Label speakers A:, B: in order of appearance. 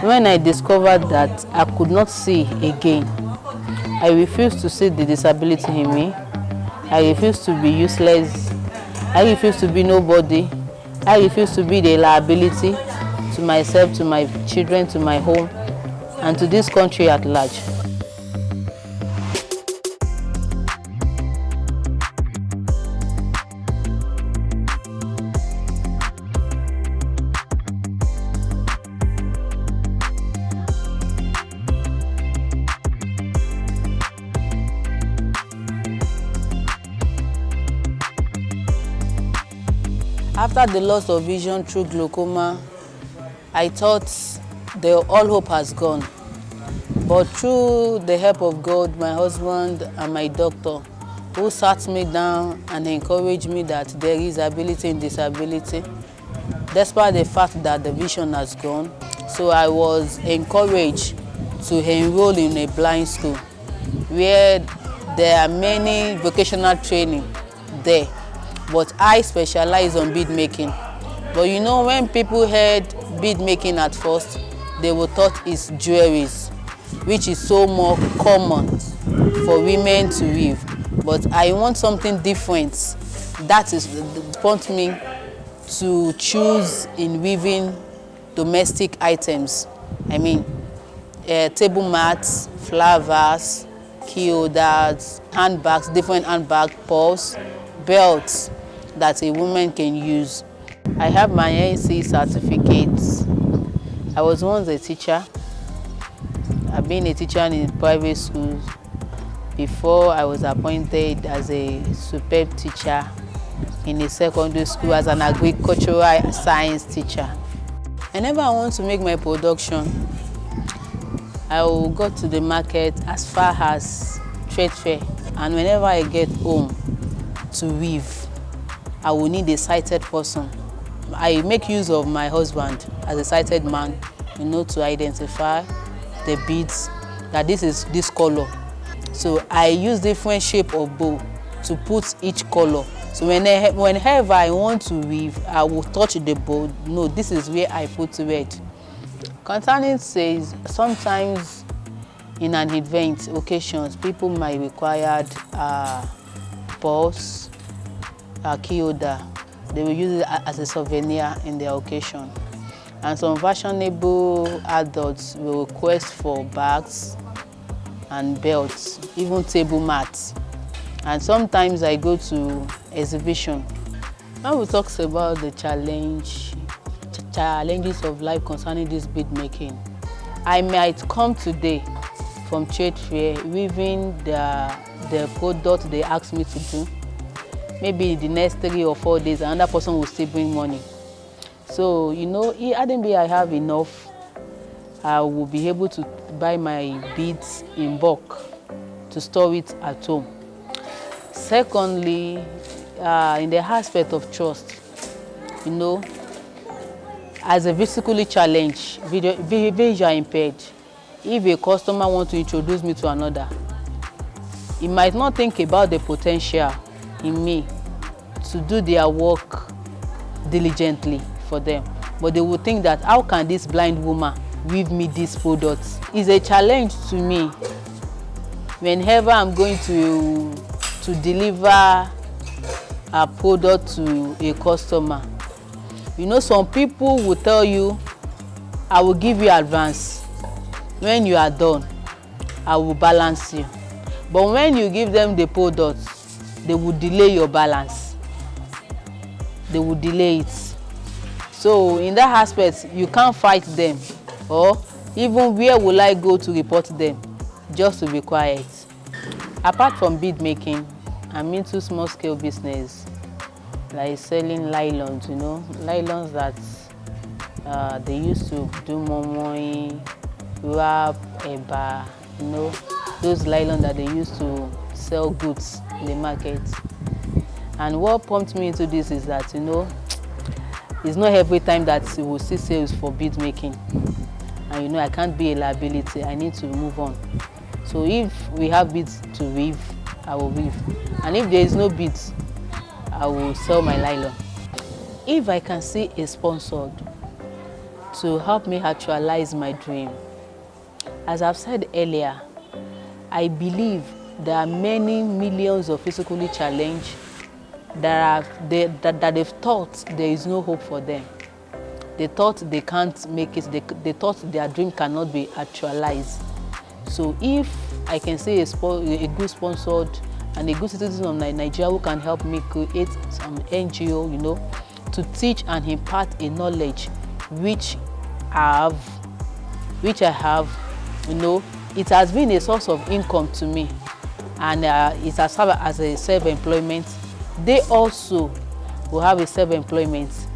A: When I discovered that I could not see again, I refused to see the disability in me. I refused to be useless. I refused to be nobody. I refused to be the liability to myself, to my children, to my home, and to this country at large. After the loss of vision through glaucoma, I thought all hope has gone. But through the help of God, my husband and my doctor, who sat me down and encouraged me that there is ability in disability, despite the fact that the vision has gone. So I was encouraged to enroll in a blind school where there are many vocational training there. But I specialize on bead making. But you know, when people heard bead making at first, they would thought it's jewelries, which is so more common for women to weave. But I want something different. That is prompted me to choose in weaving domestic items. I mean, table mats, flowers, key holders, handbags, different handbag purse, belts that a woman can use. I have my NC certificates. I was once a teacher. I've been a teacher in private schools before I was appointed as a superb teacher in a secondary school as an agricultural science teacher. Whenever I want to make my production, I will go to the market as far as trade fair, and whenever I get home to weave, I will need a sighted person. I make use of my husband as a sighted man, you know, to identify the beads, that this is this color. So I use different shape of bow to put each color. So whenever I want to weave, I will touch the bow. No, this is where I put it. Concerning says, sometimes in an event, occasions, people might require purse, a key holder. They will use it as a souvenir in their occasion. And some fashionable adults will request for bags and belts, even table mats. And sometimes I go to exhibition. When we talk about the challenges of life concerning this bead making, I might come today from trade fair weaving the product they asked me to do. Maybe the next 3 or 4 days, another person will still bring money. So, you know, I have enough, I will be able to buy my beads in bulk to store it at home. Secondly, in the aspect of trust, you know, as a physically challenged, visually impaired, if a customer wants to introduce me to another, he might not think about the potential in me to do their work diligently for them, but they will think that how can this blind woman weave me these products? It's a challenge to me whenever I'm going to deliver a product to a customer. You know, some people will tell you, I will give you advance. When you are done, I will balance you. But when you give them the product, they will delay your balance. They will delay it. So in that aspect, you can't fight them. Or even where will I go to report them? Just to be quiet. Apart from bead making, I'm into small scale business, like selling nylons, you know, nylons that they used to do momoing, wrap, eba, you know, those nylons that they used to sell goods in the market. And what prompted me into this is that, you know, it's not every time that you will see sales for bead making. And you know, I can't be a liability, I need to move on. So if we have beads to weave, I will weave. And if there is no beads, I will sell my nylon. If I can see a sponsor to help me actualize my dream. As I've said earlier, I believe there are many millions of physically challenged that they've thought there is no hope for them. They thought they can't make it. They thought their dream cannot be actualized. So if I can say a good sponsored and a good citizen of Nigeria who can help me create some NGO, you know, to teach and impart a knowledge which I have, you know, it has been a source of income to me, and it has served as a self-employment. They also will have a self-employment.